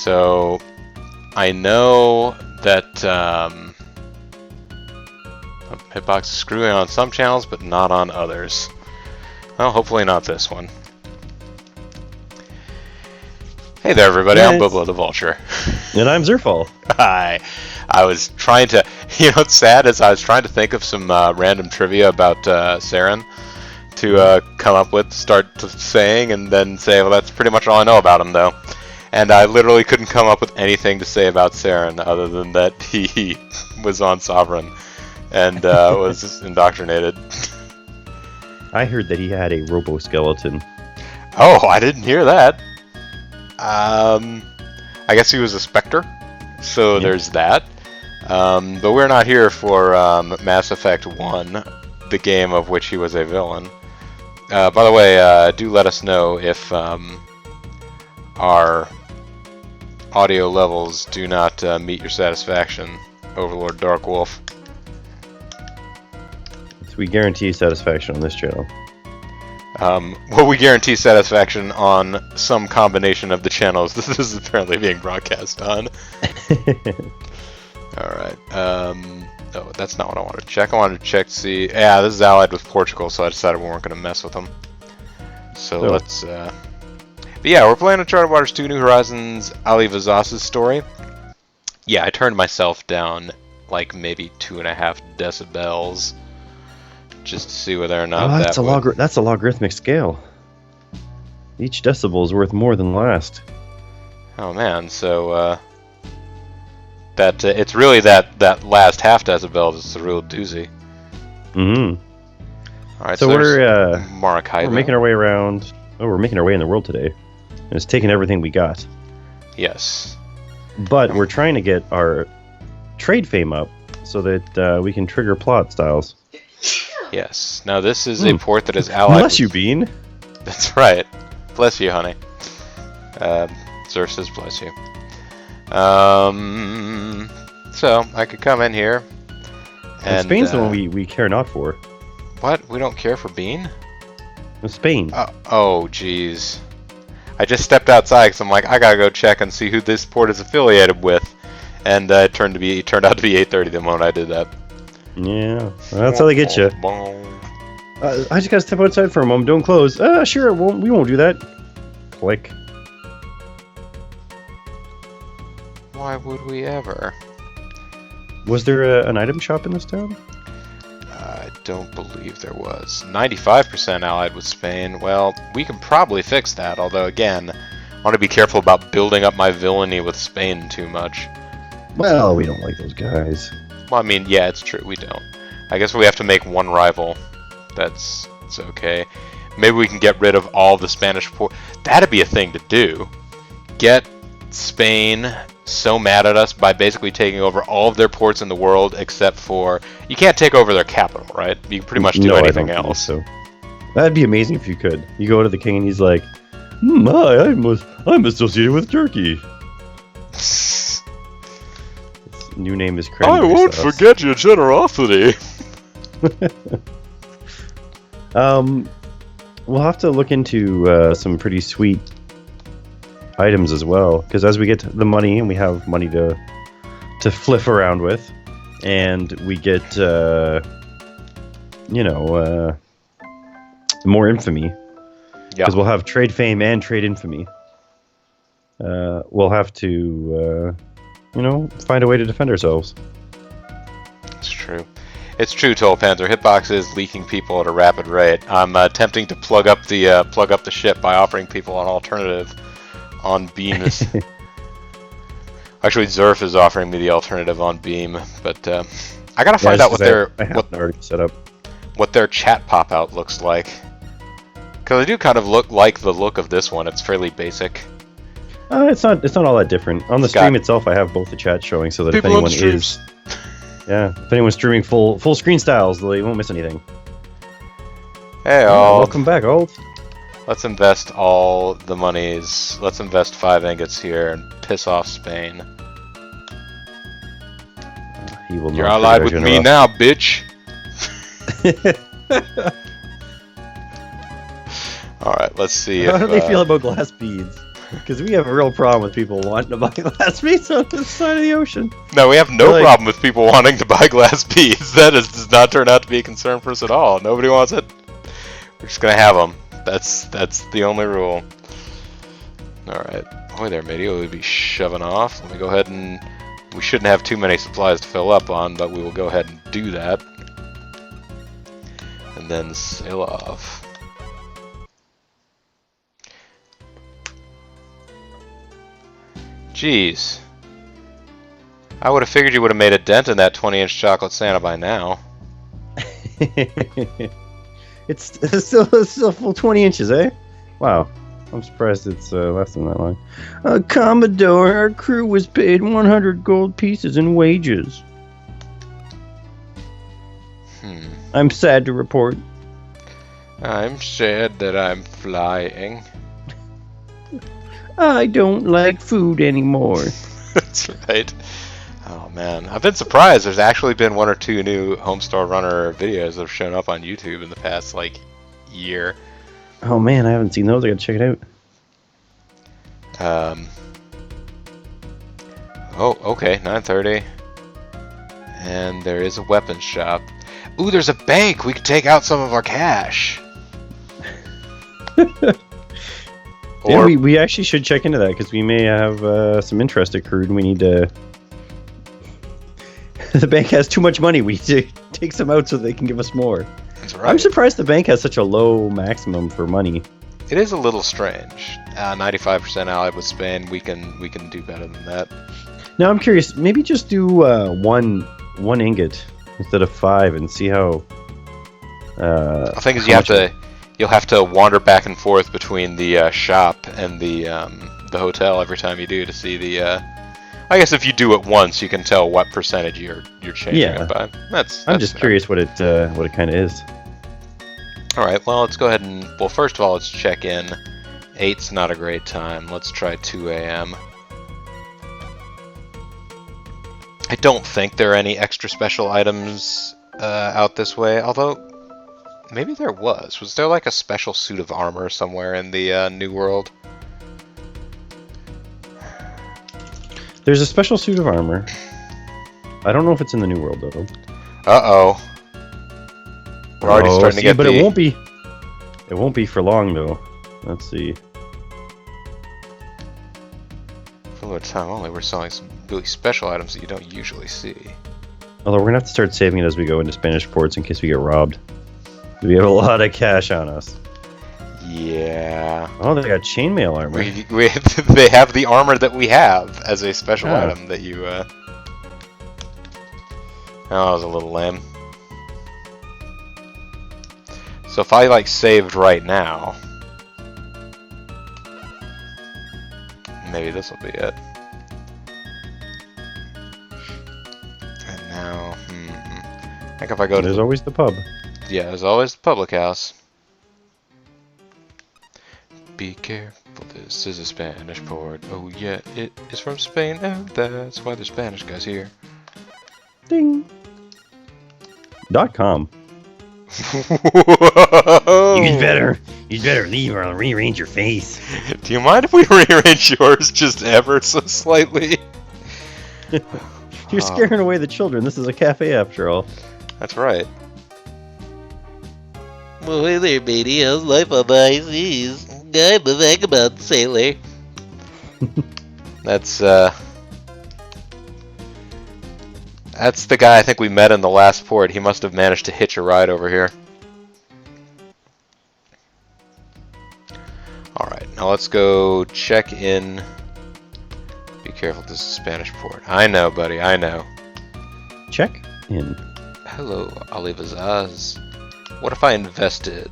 So I know that Hitbox is screwing on some channels, but not on others. Well, hopefully not this one. Hey there, everybody. I'm BoboTheVulture. And I'm Zerfall. Hi. I was trying to, what's sad is I was trying to think of some random trivia about Saren to come up with, start saying, and then say, well, that's pretty much all I know about him, though. And I literally couldn't come up with anything to say about Saren other than that he was on Sovereign and was indoctrinated. I heard that he had a robo-skeleton. Oh, I didn't hear that. I guess he was a Spectre, so there's that. But we're not here for Mass Effect 1, the game of which he was a villain. By the way, do let us know if our audio levels do not meet your satisfaction, Overlord Dark Wolf. So we guarantee satisfaction on this channel. Well, we guarantee satisfaction on some combination of the channels this is apparently being broadcast on. Alright, oh, that's not what I wanted to check. I wanted to check to see... Yeah, this is allied with Portugal, so I decided we weren't going to mess with them. So let's... But yeah, we're playing Uncharted Waters 2 New Horizons, Ali Vazas's story. Yeah, I turned myself down like maybe 2.5 decibels just to see whether or not that's a logarithmic scale. Each decibel is worth more than the last. Oh man, so that it's really that last half decibel that's the real doozy. Mm-hmm. All right, so we're making our way around. Oh, we're making our way in the world today, and it's taking everything we got. Yes. But we're trying to get our trade fame up so that we can trigger plot styles. Yes. Now this is a port that is allied. Bless you, Bean. That's right. Bless you, honey. Zerf says bless you. So I could come in here. And Spain's the one we care not for. What? We don't care for Bean? Spain. Oh, jeez. I just stepped outside because I'm like, I gotta go check and see who this port is affiliated with, and it turned out to be 8:30 the moment I did that. Yeah, that's how they get you. I just gotta step outside for a moment. Don't close. Sure, we won't do that. Click. Why would we ever? Was there an item shop in this town? I don't believe there was. 95% allied with Spain. Well, we can probably fix that, although again, I want to be careful about building up my villainy with Spain too much. Well, we don't like those guys. Well, I mean, yeah, it's true, we don't. I guess we have to make one rival. It's okay. Maybe we can get rid of all the Spanish port. That'd be a thing to do. Get Spain so mad at us by basically taking over all of their ports in the world except for... You can't take over their capital, right? You can pretty much do anything else. So. That'd be amazing if you could. You go to the king and he's like, I'm associated with Turkey. New name is Cranberry I won't forget your generosity. We'll have to look into some pretty sweet items as well, because as we get the money and we have money to fliff around with, and we get more infamy, because we'll have trade fame and trade infamy. We'll have to find a way to defend ourselves. It's true. It's true, Toll Panther. Hitbox is leaking people at a rapid rate. I'm attempting to plug up the ship by offering people an alternative on Beam. Actually, Zerf is offering me the alternative on Beam, but I gotta find out what their chat pop out looks like. Because I do kind of look like the look of this one. It's fairly basic. It's not all that different. On the stream itself, I have both the chats showing so that if anyone is... Yeah, if anyone's streaming full screen styles, they won't miss anything. Hey, all. Welcome back, Alt. Let's invest all the monies. Let's invest 5 ingots here and piss off Spain. You're allied with me now, bitch! Alright, let's see How do they feel about glass beads? Because we have a real problem with people wanting to buy glass beads on the side of the ocean. No, we have no Like- problem with people wanting to buy glass beads. Does not turn out to be a concern for us at all. Nobody wants it. We're just gonna have them. That's the only rule. Alright. Boy there, matey. We'll be shoving off. Let me go ahead and... We shouldn't have too many supplies to fill up on, but we will go ahead and do that. And then sail off. Jeez. I would have figured you would have made a dent in that 20-inch chocolate Santa by now. It's still full 20 inches, eh? Wow. I'm surprised it's less than that long. Commodore, our crew was paid 100 gold pieces in wages. I'm sad to report. I'm sad that I'm flying. I don't like food anymore. That's right. Oh man, I've been surprised. There's actually been 1 or 2 new Homestar Runner videos that have shown up on YouTube in the past like year. Oh man, I haven't seen those. I gotta check it out. Oh, okay, 9:30. And there is a weapons shop. Ooh, there's a bank. We could take out some of our cash. Yeah, we actually should check into that because we may have some interest accrued and we need to... The bank has too much money. We need to take some out so they can give us more. That's right. I'm surprised the bank has such a low maximum for money. It is a little strange. 95% allied with Spain. We can do better than that. Now I'm curious. Maybe just do one ingot instead of 5 and see how. I think is you'll have to wander back and forth between the shop and the hotel every time you do to see the. I guess if you do it once, you can tell what percentage you're changing it by. I'm just curious what it kind of is. All right. Well, let's go ahead and first of all, let's check in. 8's not a great time. Let's try 2 a.m. I don't think there are any extra special items out this way, although maybe there was. Was there like a special suit of armor somewhere in the New World? There's a special suit of armor. I don't know if it's in the New World though. Uh-oh. We're already starting to get but it won't be. It won't be for long though. Let's see. For a little time only, we're selling some really special items that you don't usually see. Although we're gonna have to start saving it as we go into Spanish ports in case we get robbed. We have a lot of cash on us. Yeah. Oh, they got chainmail armor. They have the armor that we have as a special item that you. Oh, that was a little lame. So if I like saved right now, maybe this will be it. And now, I think if I go to there's always the pub. Yeah, there's always the public house. Be careful, this is a Spanish port. Oh yeah, it is from Spain, and that's why there's Spanish guys here. Ding. .com. You'd better leave or I'll rearrange your face. Do you mind if we rearrange yours just ever so slightly? You're scaring away the children. This is a cafe after all. That's right. Well, hey there, matey. How's life on the high seas? I'm a vagabond sailor. That's the guy I think we met in the last port. He must have managed to hitch a ride over here. Alright, now let's go check in. Be careful, this is Spanish port. I know, buddy, I know. Check in. Hello, Olivazaz. What if I invested?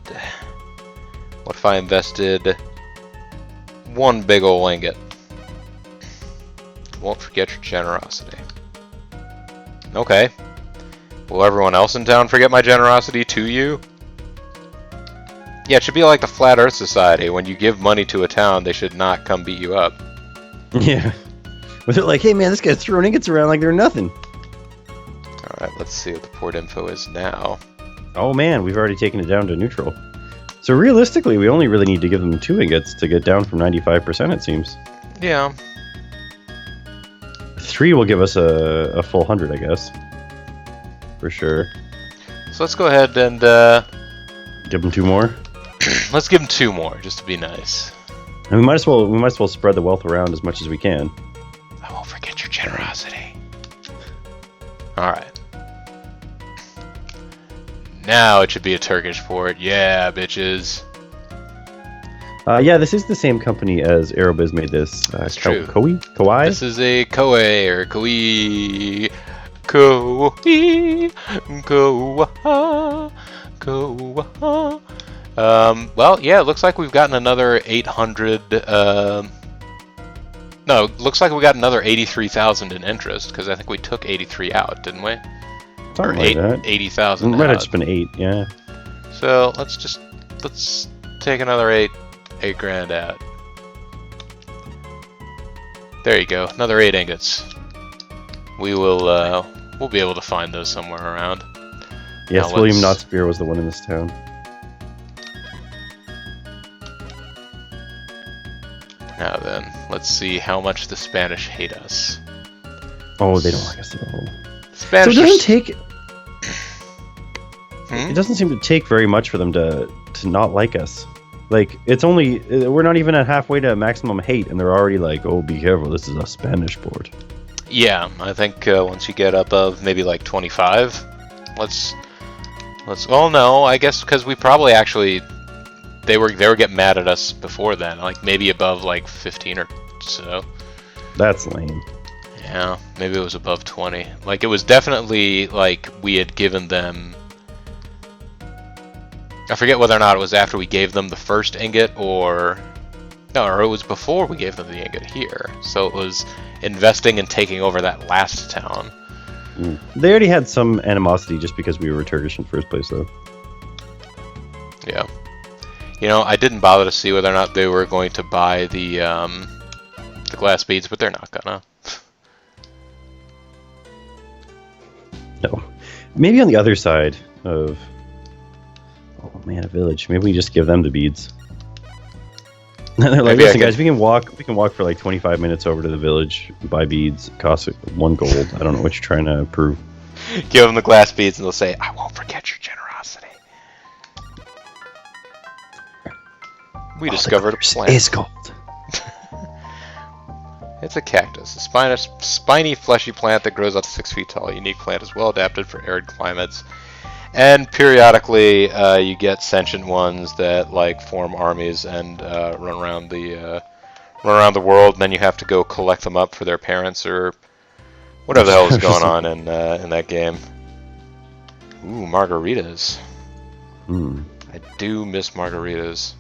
What if I invested 1 big ol' ingot? Won't forget your generosity. Okay. Will everyone else in town forget my generosity to you? Yeah, it should be like the Flat Earth Society. When you give money to a town, they should not come beat you up. Yeah. Was it like, hey man, this guy's throwing ingots around like they're nothing? Alright, let's see what the port info is now. Oh man, we've already taken it down to neutral. So realistically, we only really need to give them 2 ingots to get down from 95%, it seems. Yeah. 3 will give us a full 100, I guess. For sure. So let's go ahead and Give them 2 more. let's give them 2 more, just to be nice. And we might as well spread the wealth around as much as we can. I won't forget your generosity. Alright. Now it should be a Turkish port. Yeah, bitches. Yeah, this is the same company as Aerobiz made this. That's true. Kauai? This is a Koei or Koei. Koei. Koei. Well, yeah, it looks like we've gotten another 800. No, it looks like we got another 83,000 in interest because I think we took 83 out, didn't we? Something like that. 80,000. It might have just been 8, yeah. So let's take another 8 grand out. There you go, another 8 ingots. We will we'll be able to find those somewhere around. Yes, Now William Knotspear was the one in this town. Now then, let's see how much the Spanish hate us. Oh, they don't like us at all. Spanish. So it doesn't take. Hmm? It doesn't seem to take very much for them to not like us. Like, it's only we're not even at halfway to maximum hate, and they're already like, "Oh, be careful! This is a Spanish port." Yeah, I think once you get above maybe like 25, let's. Oh no, I guess because we probably actually they were getting mad at us before then, like maybe above like 15 or so. That's lame. Yeah, maybe it was above 20. Like, it was definitely, like, we had given them... I forget whether or not it was after we gave them the first ingot, or... No, or it was before we gave them the ingot here. So it was investing and taking over that last town. They already had some animosity just because we were Turkish in the first place, though. Yeah. You know, I didn't bother to see whether or not they were going to buy the glass beads, but they're not gonna. No. Maybe on the other side of... Oh man, a village. Maybe we just give them the beads. And they're like, Maybe listen guys, we can walk for like 25 minutes over to the village, buy beads, it costs 1 gold. I don't know what you're trying to prove. Give them the glass beads and they'll say, I won't forget your generosity. We discovered a plant. It's gold. It's a cactus, a spiny, fleshy plant that grows up to 6 feet tall. A unique plant is well adapted for arid climates. And periodically, you get sentient ones that like form armies and run around the world. And then you have to go collect them up for their parents or whatever the hell is going on in that game. Ooh, margaritas. I do miss margaritas.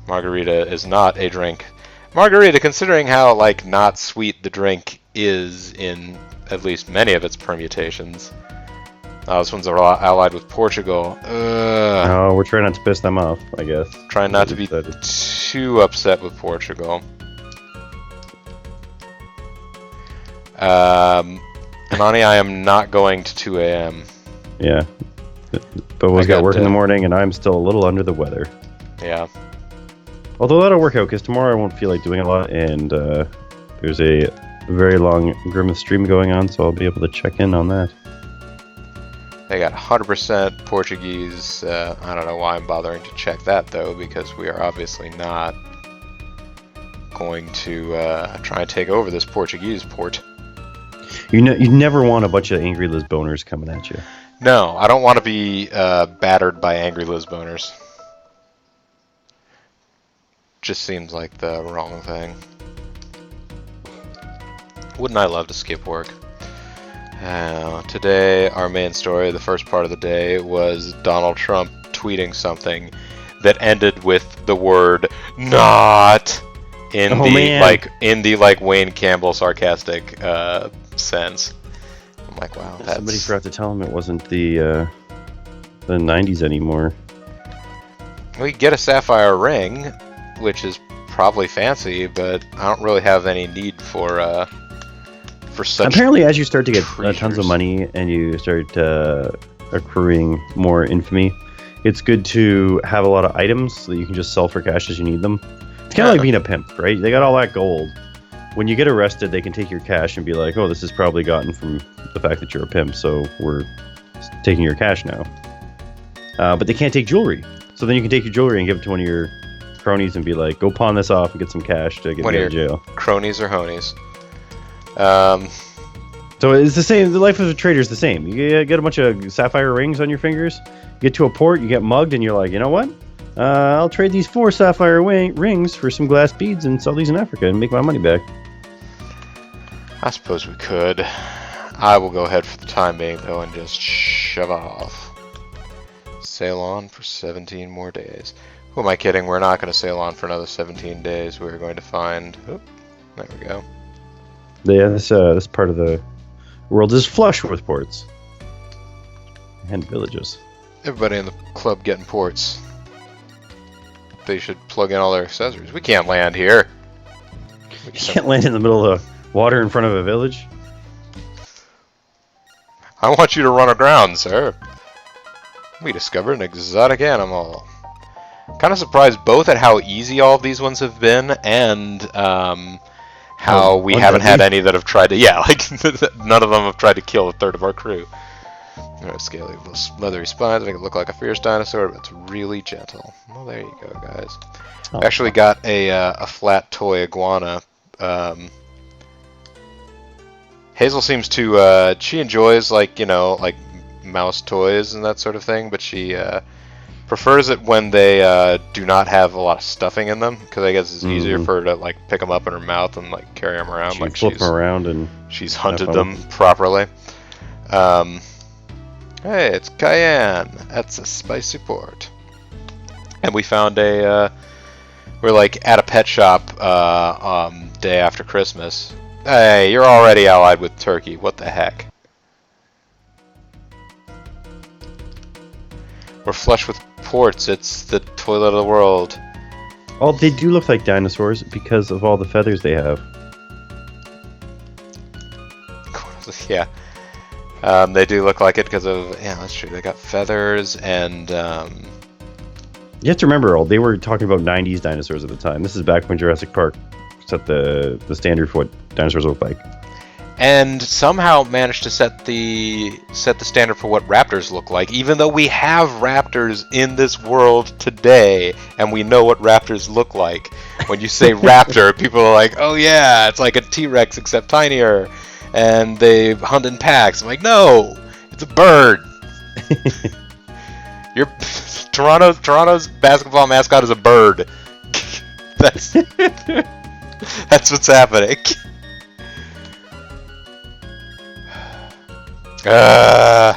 Margarita is not a drink. Margarita, considering how like not sweet the drink is in at least many of its permutations. This one's allied with Portugal. No, we're trying not to piss them off, I guess. Trying not to be too upset with Portugal. Imani, I am not going to 2 a.m. Yeah. Bobo's got work in the morning, and I'm still a little under the weather. Yeah. Although that'll work out, because tomorrow I won't feel like doing a lot, and there's a very long Grimace stream going on, so I'll be able to check in on that. They got 100% Portuguese. I don't know why I'm bothering to check that, though, because we are obviously not going to try and take over this Portuguese port. You never want a bunch of angry Lisboners coming at you. No, I don't want to be battered by angry Lisboners. Just seems like the wrong thing. Wouldn't I love to skip work? Today, our main story, the first part of the day, was Donald Trump tweeting something that ended with the word "not" in the Wayne Campbell sarcastic sense. I'm like, wow, that's... Somebody forgot to tell him it wasn't the 90s anymore. We get a sapphire ring, which is probably fancy, but I don't really have any need for such. Apparently, as you start to get treasures. tons of money and you start accruing more infamy, it's good to have a lot of items that you can just sell for cash as you need them. It's kind of like being a pimp, right? They got all that gold. When you get arrested, they can take your cash and be like, oh, this is probably gotten from the fact that you're a pimp, so we're taking your cash now. But they can't take jewelry. So then you can take your jewelry and give it to one of your cronies and be like, go pawn this off and get some cash to get me out of jail. Cronies or honies. So it's the same. The life of a trader is the same. You get a bunch of sapphire rings on your fingers. You get to a port, you get mugged, and you're like, you know what? I'll trade these 4 sapphire rings for some glass beads and sell these in Africa and make my money back. I suppose we could. I will go ahead for the time being, though, and just shove off. Sail on for 17 more days. Who am I kidding? We're not going to sail on for another 17 days. We're going to find... Oh, there we go. Yeah, this part of the world is flush with ports and villages. Everybody in the club getting ports. They should plug in all their accessories. We can't land here. You can't land in the middle of the water in front of a village. I want you to run aground, sir. We discovered an exotic animal. Kind of surprised both at how easy all of these ones have been and how we haven't had any that have tried to... Yeah, like, none of them have tried to kill a third of our crew. Scaly leathery spines make it look like a fierce dinosaur, but it's really gentle. Well, there you go, guys. Oh. I actually got a flat toy iguana. Hazel seems to... she enjoys, like, you know, like mouse toys and that sort of thing, but she prefers it when they do not have a lot of stuffing in them, because I guess it's easier for her to like pick them up in her mouth and like carry them around. Like flip them around and she's hunted them properly. Hey, it's Cayenne. That's a spicy port. And we found we're like at a pet shop day after Christmas. Hey, you're already allied with Turkey. What the heck? We're flush with ports. It's the toilet of the world. Oh, they do look like dinosaurs because of all the feathers they have. Yeah. They do look like it because of... Yeah, that's true. They got feathers and... You have to remember, Earl, they were talking about 90s dinosaurs at the time. This is back when Jurassic Park set the standard for what dinosaurs look like. And somehow managed to set the standard for what raptors look like, even though we have raptors in this world today, and we know what raptors look like. When you say raptor, people are like, "Oh yeah, it's like a T-Rex except tinier," and they hunt in packs. I'm like, "No, it's a bird." Toronto's basketball mascot is a bird. That's what's happening. I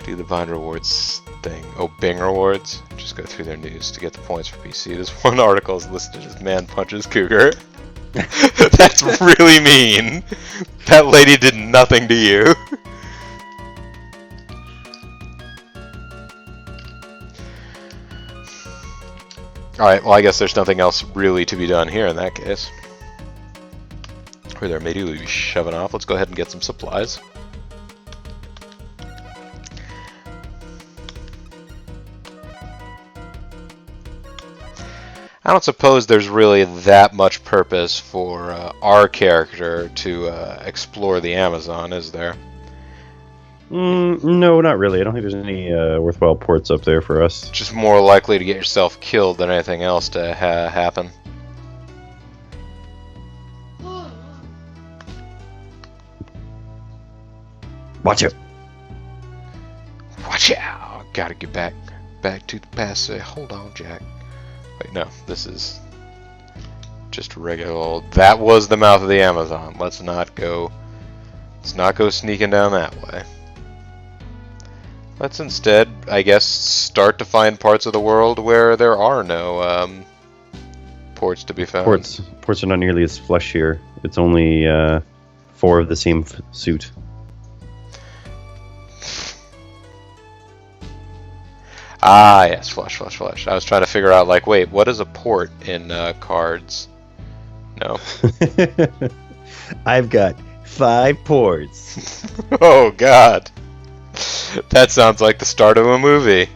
do the Vine rewards thing. Oh, Bing rewards. Just go through their news to get the points for PC. This one article is listed as man punches cougar. That's really mean. That lady did nothing to you. Alright, well I guess there's nothing else really to be done here in that case. We're there immediately shoving off. Let's go ahead and get some supplies. I don't suppose there's really that much purpose for our character to explore the Amazon, is there? No, not really. I don't think there's any worthwhile ports up there for us. Just more likely to get yourself killed than anything else to happen. Watch it. Watch out! Gotta get back to the past. Say, hold on, Jack. Wait, no, this is just regular old. That was the mouth of the Amazon. Let's not go sneaking down that way. Let's instead, I guess, start to find parts of the world where there are no ports to be found. Ports are not nearly as flush here. It's only 4 of the same suit. Ah, yes, flush. I was trying to figure out, like, wait, what is a port in cards? No. I've got 5 ports. Oh, God. That sounds like the start of a movie.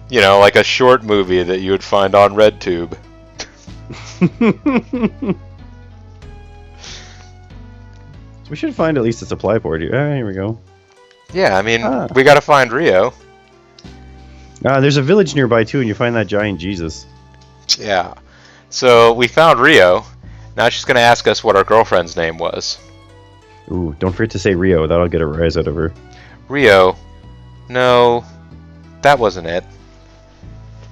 You know, like a short movie that you would find on RedTube. We should find at least a supply port here. Ah, here we go. Yeah, I mean, we gotta find Rio. There's a village nearby too, and you find that giant Jesus. Yeah. So we found Rio. Now she's gonna ask us what our girlfriend's name was. Ooh, don't forget to say Rio. That'll get a rise out of her. Rio. No, that wasn't it.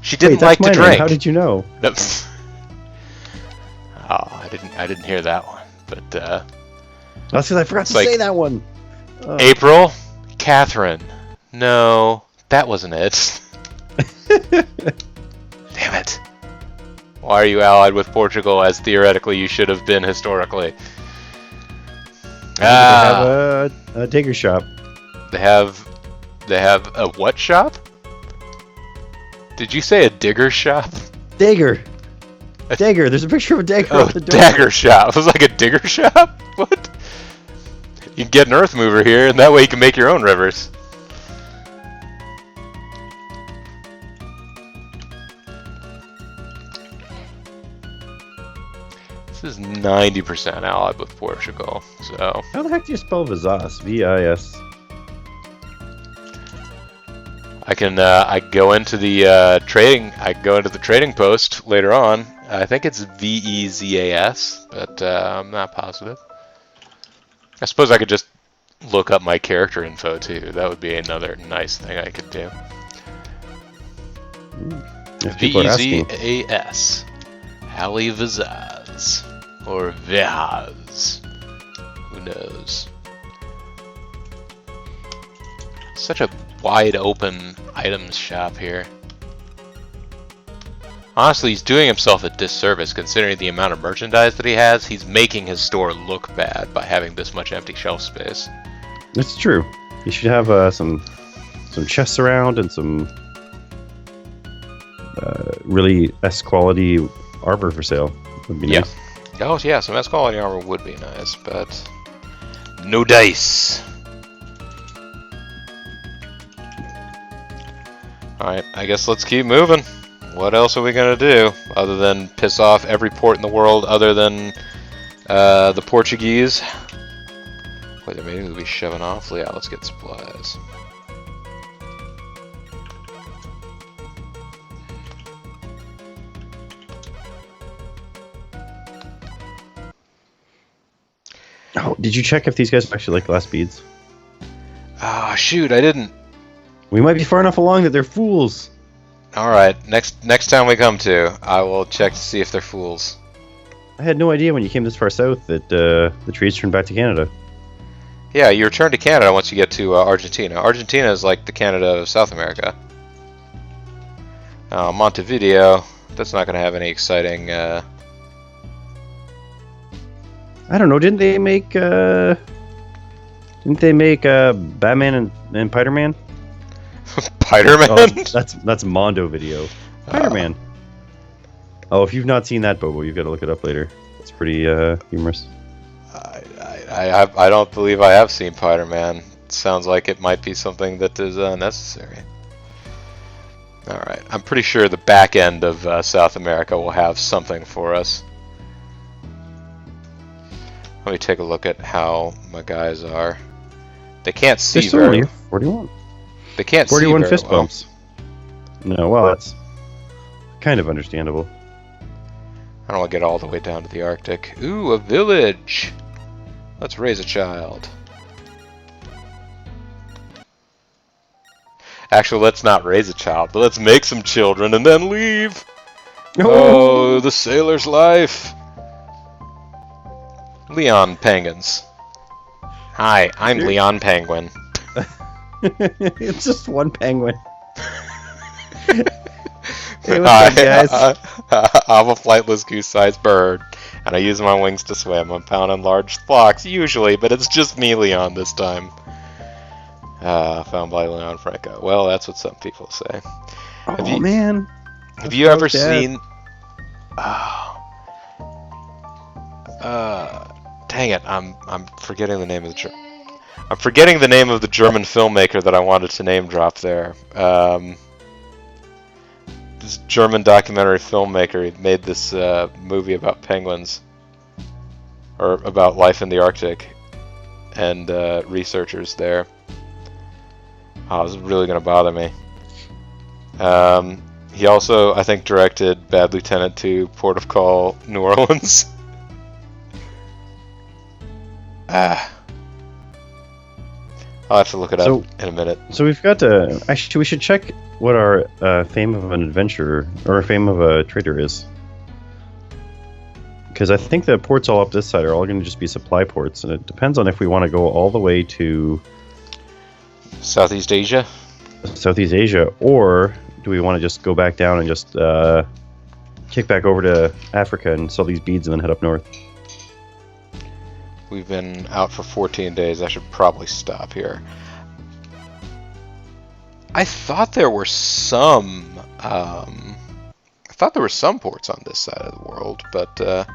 She didn't Wait, like that's to my name. drink. How did you know? Nope. Oh, I didn't hear that one. But That's because I forgot to like- say that one. Oh. April, Catherine. No, that wasn't it. Damn it. Why are you allied with Portugal as theoretically you should have been historically? They have a digger shop. They have a what shop? Did you say a digger shop? Dagger. Dagger. There's a picture of a dagger Oh, on the door. dagger shop. It was like a digger shop? What? You can get an earth mover here, and that way you can make your own rivers. This is 90% allied with Portugal, so... How the heck do you spell Vizas? V-I-S. I can I go into the trading post later on. I think it's VEZAS, but I'm not positive. I suppose I could just look up my character info too. That would be another nice thing I could do. If people are asking. VEZAS. Ali Vizaz. Or Vihaz. Who knows? Such a wide open items shop here. Honestly, he's doing himself a disservice considering the amount of merchandise that he has. He's making his store look bad by having this much empty shelf space. It's true. You should have some chests around and some really S quality armor for sale. Would be nice. Oh yeah, some S quality armor would be nice, but no dice. Alright, I guess let's keep moving. What else are we gonna do other than piss off every port in the world other than the Portuguese? Wait, maybe we'll be shoving off. Yeah, let's get supplies. Oh, did you check if these guys actually like glass beads? Ah, shoot, I didn't. We might be far enough along that they're fools. Alright, next time we come to, I will check to see if they're fools. I had no idea when you came this far south that the trees turned back to Canada. Yeah, you return to Canada once you get to Argentina. Argentina is like the Canada of South America. Montevideo, that's not going to have any exciting... I don't know. Didn't they make Baman and Piederman? Piederman? Oh, that's Mondo video. Piederman. Oh, if you've not seen that, Bobo, you've got to look it up later. It's pretty humorous. I don't believe I have seen Piederman. It sounds like it might be something that is necessary. Alright, I'm pretty sure the back end of South America will have something for us. Let me take a look at how my guys are. They can't see They're still very only 41. They can't see 41 very fist well. bumps. No, well, that's kind of understandable. I don't want to get all the way down to the Arctic. Ooh, a village! Let's raise a child. Actually, let's not raise a child, but let's make some children and then leave! Oh, the sailor's life! Leon Penguins. Hi, I'm Leon Penguin. It's just one penguin. Hey, what's up, guys? I'm a flightless goose-sized bird, and I use my wings to swim. I'm found in large flocks, usually, but it's just me, Leon, this time. Found by Leon Franco. Well, that's what some people say. Oh, man. Have you ever seen... dang it, I'm forgetting the name of the show. I'm forgetting the name of the German filmmaker that I wanted to name drop there. This German documentary filmmaker, he made this movie about penguins, or about life in the Arctic, and researchers there. Oh, this is really gonna bother me. He also, I think, directed Bad Lieutenant 2, Port of Call, New Orleans. I'll have to look it up in a minute. So we've got to... Actually, we should check what our fame of an adventurer, or fame of a trader is. Because I think the ports all up this side are all going to just be supply ports, and it depends on if we want to go all the way to... Southeast Asia? Southeast Asia, or do we want to just go back down and just kick back over to Africa and sell these beads and then head up north? We've been out for 14 days. I should probably stop here. I thought there were some... ports on this side of the world, but... yeah,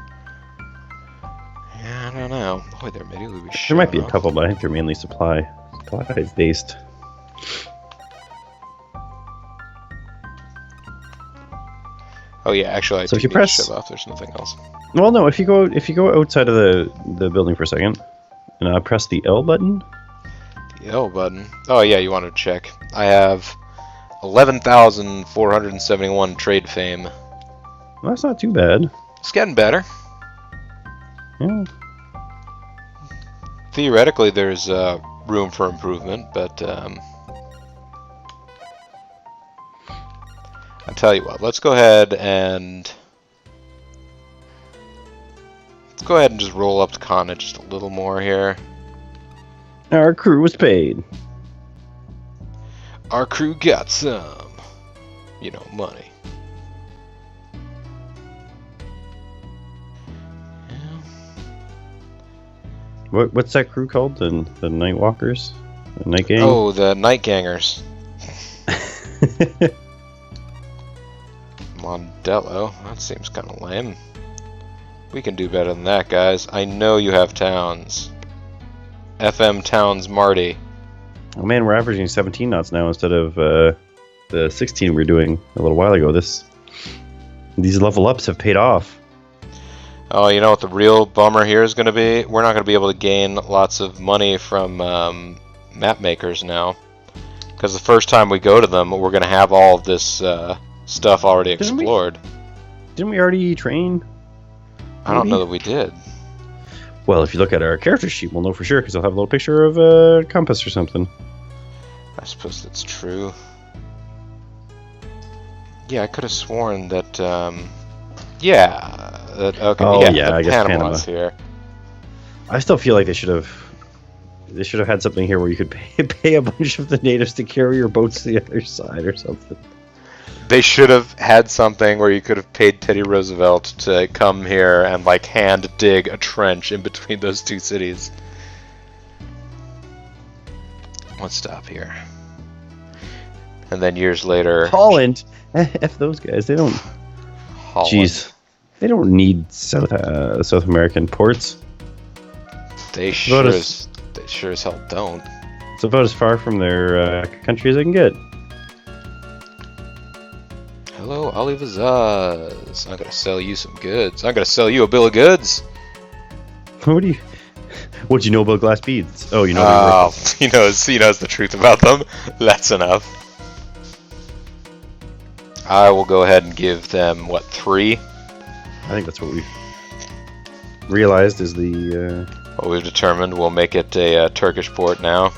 I don't know. Boy, there might be a couple, but I think they're mainly supplies based. Oh yeah, actually, so if you press shut off. There's nothing else. Well, no. If you go outside of the building for a second, and press the L button. The L button. Oh yeah, you want to check. I have 11,471 trade fame. Well, that's not too bad. It's getting better. Yeah. Theoretically, there's room for improvement, but I tell you what. Let's go ahead and just roll up the continent just a little more here. Our crew was paid. Our crew got some, money. What's that crew called? The Night Walkers? The Night Gang? Oh, the Night Gangers. Mondello. That seems kind of lame. We can do better than that, guys. I know you have towns. FM Towns Marty. Oh man, we're averaging 17 knots now instead of the 16 we were doing a little while ago. These level ups have paid off. Oh, you know what the real bummer here is going to be? We're not going to be able to gain lots of money from map makers now. Because the first time we go to them, we're going to have all of this stuff already explored. Didn't we already train? I don't know that we did. Well, if you look at our character sheet, we'll know for sure, because they'll have a little picture of a compass or something. I suppose that's true. Yeah, I could have sworn that, okay, oh, yeah, I guess Panama's here. I still feel like they should have had something here where you could pay a bunch of the natives to carry your boats to the other side or something. They should have had something where you could have paid Teddy Roosevelt to come here and hand dig a trench in between those two cities. Let's stop here. And then years later, Holland. F those guys. They don't. Holland. Jeez, they don't need South American ports. They sure as hell don't. It's about as far from their country as they can get. Hello, Ali Vazaz. I'm gonna sell you some goods. I'm gonna sell you a bill of goods. What do you know about glass beads? Oh, you know. Oh, he knows the truth about them. That's enough. I will go ahead and give them 3. I think that's what we've realized is the. What we've determined. We'll make it a Turkish port now.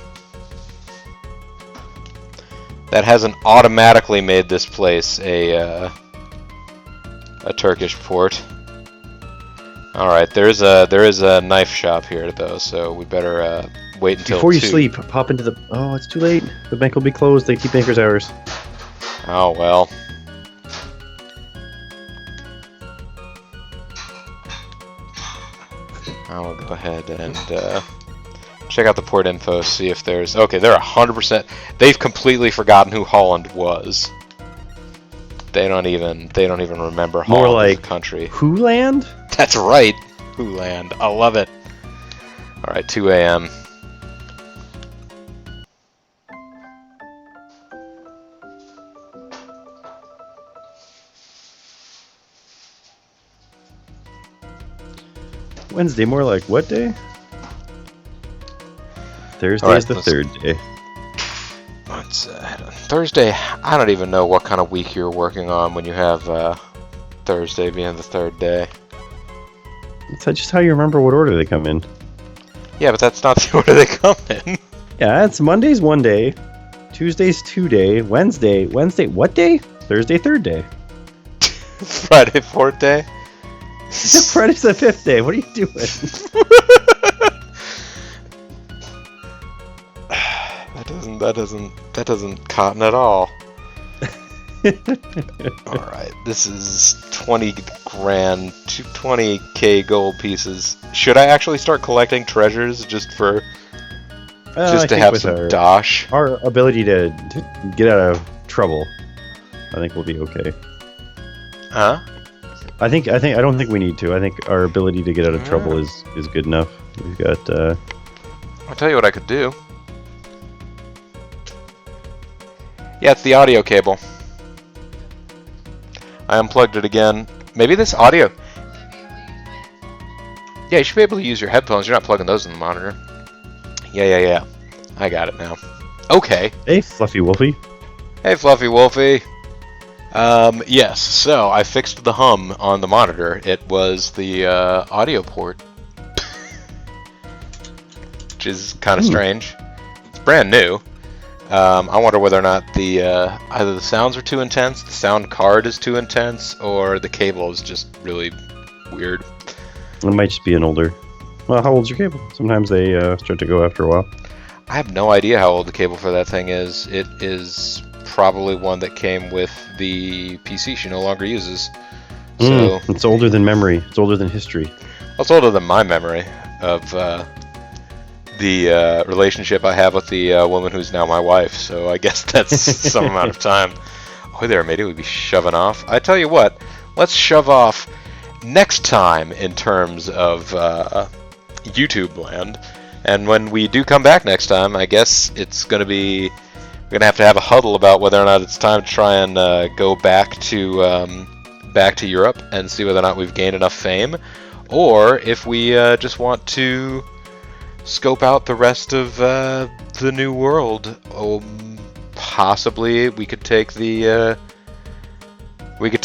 That hasn't automatically made this place a Turkish port. All right, there is a knife shop here though, so we better wait until before you sleep. Pop into the. Oh, it's too late. The bank will be closed. They keep bankers' hours. Oh well. I'll go ahead and check out the port info, see if there's... Okay, they're 100%... They've completely forgotten who Holland was. They don't even remember Holland More like as a country. Who land? That's right. Who land. I love it. Alright, 2 a.m. Wednesday, more like what day? Thursday All right, is the third day. Let's Thursday. I don't even know what kind of week you're working on when you have Thursday being the third day. It's just how you remember what order they come in. Yeah, but that's not the order they come in. Yeah, it's Monday's 1 day, Tuesday's 2 day, Wednesday what day? Thursday 3rd day. Friday 4th day. Friday's the 5th day. What are you doing? That doesn't cotton at all. All right, this is 20 grand, 20k gold pieces. Should I actually start collecting treasures just to have some dosh? Our ability to get out of trouble, I think we'll be okay. Huh? I don't think we need to. I think our ability to get out of trouble is good enough. We've got. I'll tell you what I could do. Yeah, it's the audio cable. I unplugged it again. Maybe this audio... Yeah, you should be able to use your headphones. You're not plugging those in the monitor. Yeah. I got it now. Okay. Hey, Fluffy Wolfie. Hey, Fluffy Wolfie. Yes, so I fixed the hum on the monitor. It was the audio port. Which is kind of strange. It's brand new. I wonder whether or not the either the sounds are too intense, the sound card is too intense, or the cable is just really weird. It might just be an older... Well, how old's your cable? Sometimes they start to go after a while. I have no idea how old the cable for that thing is. It is probably one that came with the PC she no longer uses. So it's older than memory. It's older than history. Well, it's older than my memory of the relationship I have with the woman who's now my wife, so I guess that's some amount of time. Oh, there, matey, we'd be shoving off. I tell you what, let's shove off next time in terms of YouTube land. And when we do come back next time, I guess it's going to be... We're going to have a huddle about whether or not it's time to try and go back to Europe and see whether or not we've gained enough fame, or if we just want to scope out the rest of the new world. Possibly we could take the we could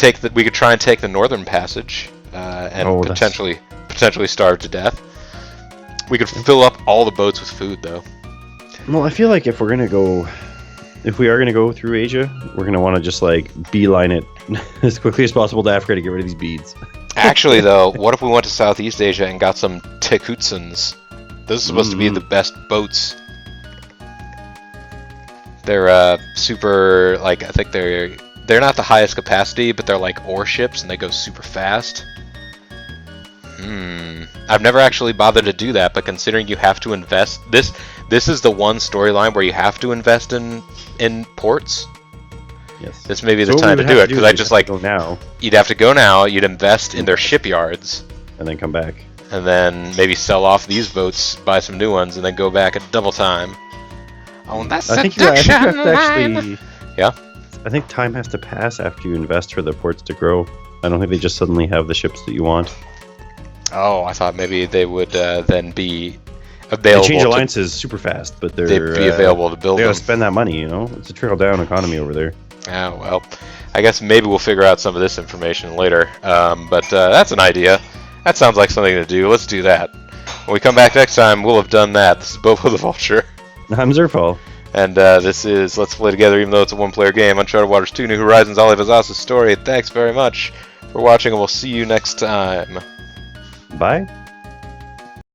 try and take the Northern Passage and potentially starve to death. We could fill up all the boats with food, though. Well, I feel like if we are gonna go through Asia, we're gonna want to just like beeline it as quickly as possible to Africa to get rid of these beads. Actually, though, what if we went to Southeast Asia and got some Tekutsans? Those are supposed to be the best boats. They're super, like, I think they're not the highest capacity, but they're like ore ships and they go super fast. I've never actually bothered to do that, but considering you have to invest, this is the one storyline where you have to invest in ports. Yes. This may be the time to do it, because I just like... Go now. You'd have to go now, you'd invest in their shipyards. And then come back. And then maybe sell off these boats, buy some new ones, and then go back at double time. Oh, that's seduction! Yeah? I think time has to pass after you invest for the ports to grow. I don't think they just suddenly have the ships that you want. Oh, I thought maybe they would then be available. They change alliances super fast, but they'd be available to build they them. gotta spend that money, you know? It's a trickle-down economy over there. Yeah, well, I guess maybe we'll figure out some of this information later. But that's an idea. That sounds like something to do. Let's do that. When we come back next time, we'll have done that. This is BoboTheVulture. I'm Zerfall. And this is Let's Play Together, even though it's a one-player game. Uncharted Waters 2, New Horizons, Olive Azasa's story. Thanks very much for watching, and we'll see you next time. Bye.